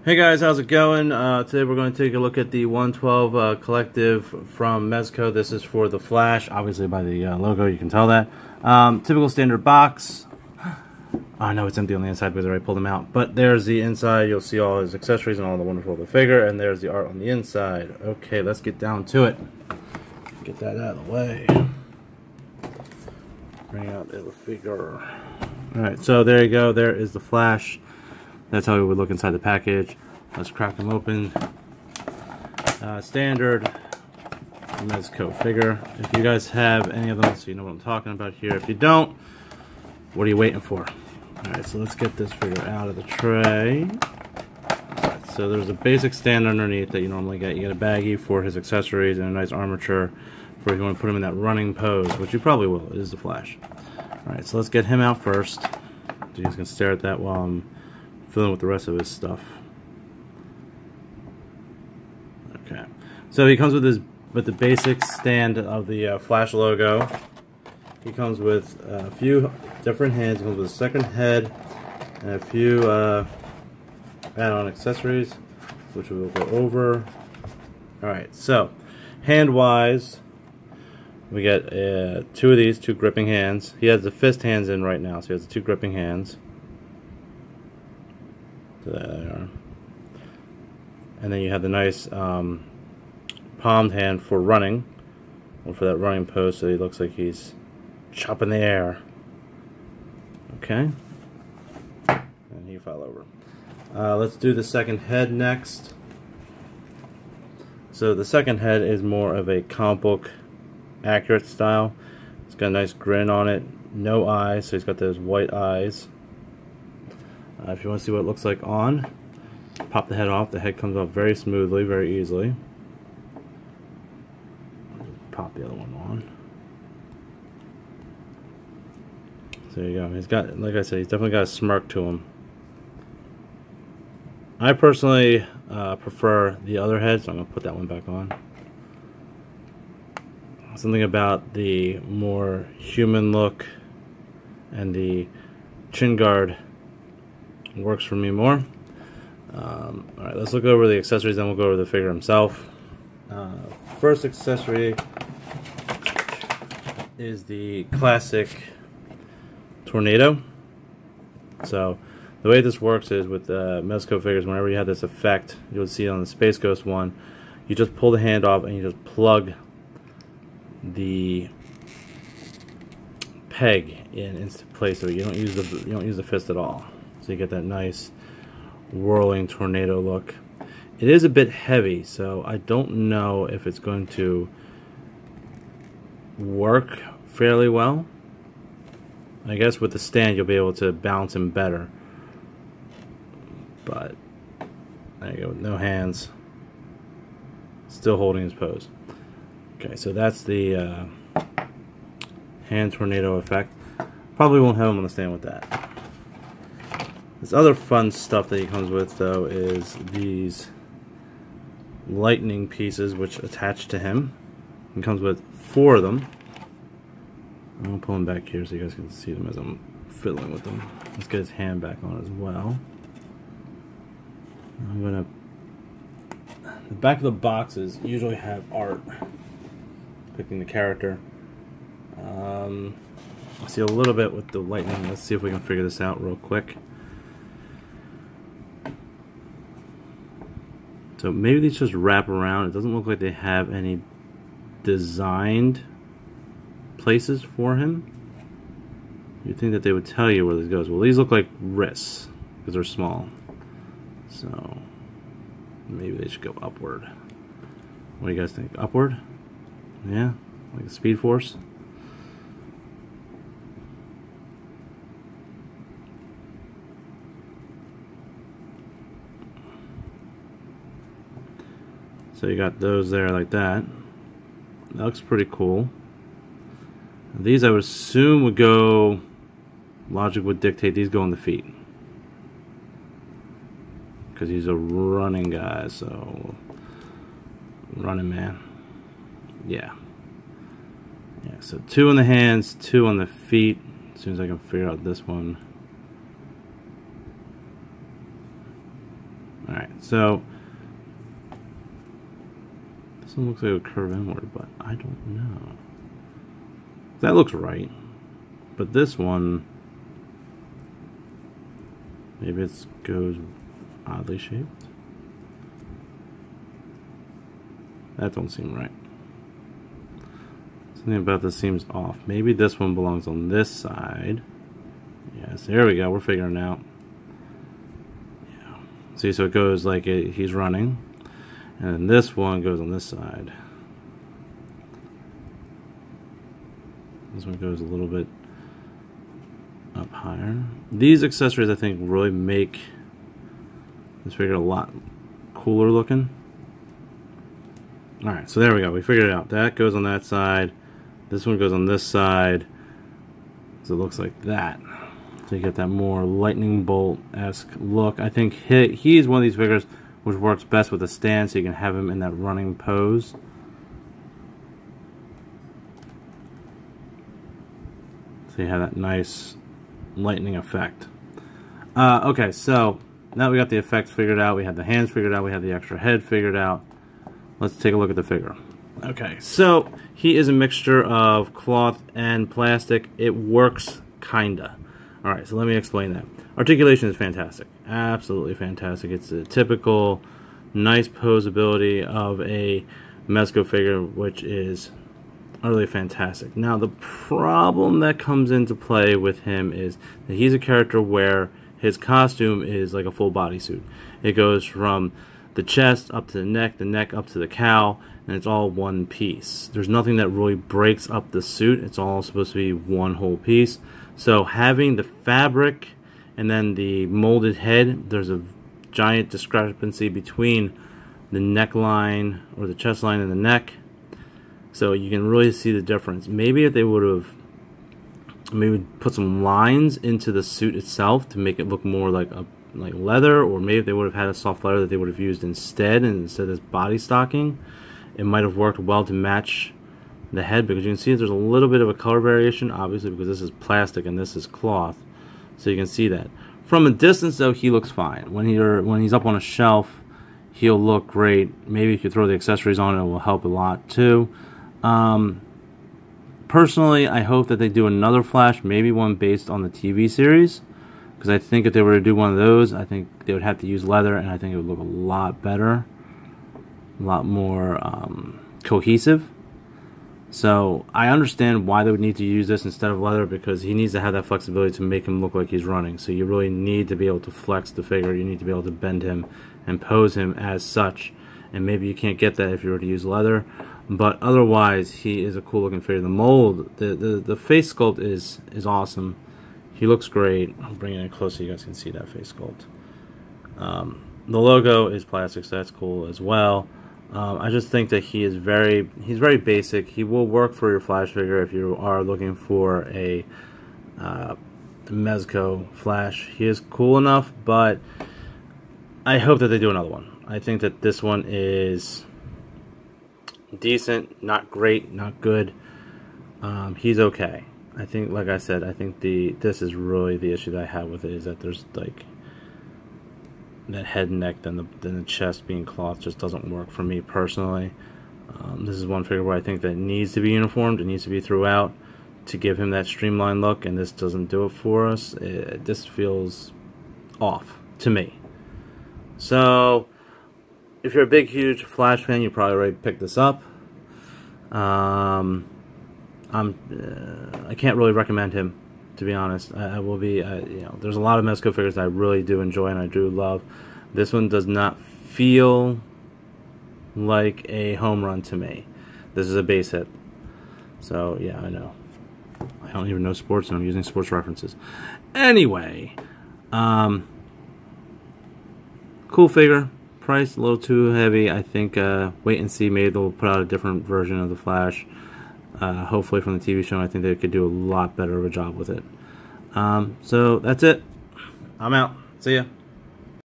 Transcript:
Hey guys, how's it going? Today we're going to take a look at the 112 collective from Mezco. This is for the Flash. Obviously by the logo you can tell that. Typical standard box. I know it's empty on the inside because I already pulled them out. But there's the inside. You'll see all his accessories and all the wonderful of the figure. And there's the art on the inside. Okay, let's get down to it. Get that out of the way. Bring out the figure. Alright, so there you go. There is the Flash. That's how it would look inside the package. Let's crack them open. Standard Mezco figure. If you guys have any of them, so you know what I'm talking about here. If you don't, what are you waiting for? Alright, so let's get this figure out of the tray. Right, so there's a basic stand underneath that you normally get. You get a baggie for his accessories and a nice armature for if you want to put him in that running pose, which you probably will. It is the Flash. Alright, so let's get him out first. So you guys can stare at that while I'm filling with the rest of his stuff. Okay, so he comes with the basic stand of the Flash logo. He comes with a few different hands. He comes with a second head and a few add-on accessories, which we will go over. All right, so hand-wise, we get two of these, two gripping hands. He has the fist hands in right now, so he has the two gripping hands. So there they are. And then you have the nice palmed hand for running, or for that running pose, so he looks like he's chopping the air. Okay. And he fell over. Let's do the second head next. So the second head is more of a comic book accurate style. It's got a nice grin on it. No eyes, so he's got those white eyes. If you want to see what it looks like on, pop the head off. The head comes off very smoothly, very easily. Pop the other one on. So there you go. He's got, like I said, he's definitely got a smirk to him. I personally prefer the other head, so I'm going to put that one back on. Something about the more human look and the chin guard works for me more. Alright, let's look over the accessories, then we'll go over the figure himself. First accessory is the classic tornado. So the way this works is with Mezco figures, whenever you have this effect, you'll see it on the Space Ghost one, you just pull the hand off and you just plug the peg into place, so you don't use the fist at all. So you get that nice whirling tornado look. It is a bit heavy, so I don't know if it's going to work fairly well. I guess with the stand you'll be able to balance him better. But there you go, with no hands. Still holding his pose. Okay, so that's the hand tornado effect. Probably won't have him on the stand with that. This other fun stuff that he comes with, though, is these lightning pieces which attach to him. He comes with 4 of them. I'm going to pull them back here so you guys can see them as I'm fiddling with them. Let's get his hand back on as well. I'm going to... The back of the boxes usually have art depicting the character. I see a little bit with the lightning. Let's see if we can figure this out real quick. So maybe these just wrap around. It doesn't look like they have any designed places for him. You'd think that they would tell you where this goes. Well, these look like wrists because they're small. So maybe they should go upward. What do you guys think? Upward? Yeah? Like a Speed Force? So you got those there like that. That looks pretty cool. These I would assume would go, logic would dictate these go on the feet. Because he's a running guy, so running man. Yeah. Yeah, so 2 on the hands, 2 on the feet. As soon as I can figure out this one. Alright, So this one looks like a curve inward, but I don't know. That looks right, but this one, maybe it goes oddly shaped. That don't seem right. Something about this seems off. Maybe this one belongs on this side. Yes, there we go. We're figuring it out. Yeah. See, so it goes like he's running, and then this one goes on this side. This one goes a little bit up higher. These accessories, I think, really make this figure a lot cooler looking. Alright, so there we go. We figured it out. That goes on that side. This one goes on this side. So it looks like that. So you get that more lightning bolt-esque look. I think he's one of these figures which works best with a stand, so you can have him in that running pose. So you have that nice lightning effect. Okay, so now we got the effects figured out. We have the hands figured out. We have the extra head figured out. Let's take a look at the figure. Okay, so he is a mixture of cloth and plastic. It works kinda. Alright, so let me explain that. Articulation is fantastic. Absolutely fantastic. It's a typical nice posability of a Mezco figure, which is utterly fantastic. Now, the problem that comes into play with him is that he's a character where his costume is like a full bodysuit. It goes from the chest up to the neck up to the cowl, and it's all one piece. There's nothing that really breaks up the suit. It's all supposed to be one whole piece. So having the fabric and then the molded head, there's a giant discrepancy between the neckline or the chest line and the neck. So you can really see the difference. Maybe if they would have maybe put some lines into the suit itself to make it look more like leather, or maybe if they would have had a soft leather that they would have used instead of this body stocking, it might have worked well to match the head, because you can see there's a little bit of a color variation, obviously because this is plastic and this is cloth, so you can see that. From a distance though, he looks fine. When he's up on a shelf, he'll look great. Maybe if you throw the accessories on, it will help a lot too. Personally, I hope that they do another Flash, maybe one based on the TV series, because I think if they were to do one of those, I think they would have to use leather, and I think it would look a lot better, a lot more cohesive. So I understand why they would need to use this instead of leather, because he needs to have that flexibility to make him look like he's running. So you really need to be able to flex the figure. You need to be able to bend him and pose him as such. And maybe you can't get that if you were to use leather. But otherwise, he is a cool looking figure. The mold, the face sculpt is awesome. He looks great. I'll bring it in close so you guys can see that face sculpt. The logo is plastic, so that's cool as well. I just think that he's very basic. He will work for your Flash figure if you are looking for a Mezco Flash. He is cool enough, but I hope that they do another one. I think that this one is decent, not great, not good. He's okay. I think, like I said, I think this is really the issue that I have with it, is that there's like that head and neck, then the chest being cloth just doesn't work for me personally. This is one figure where I think that it needs to be uniformed. It needs to be throughout to give him that streamlined look, and this doesn't do it for us. This feels off to me. So if you're a big, huge Flash fan, you probably already picked this up. I can't really recommend him, to be honest. I will be, you know, there's a lot of Mezco figures that I really do enjoy and I do love. This one does not feel like a home run to me. This is a base hit. So yeah, I know. I don't even know sports, and I'm using sports references. Anyway, cool figure. Price a little too heavy. I think wait and see. Maybe they'll put out a different version of the Flash. Hopefully from the TV show. I think they could do a lot better of a job with it. So that's it. I'm out. See ya.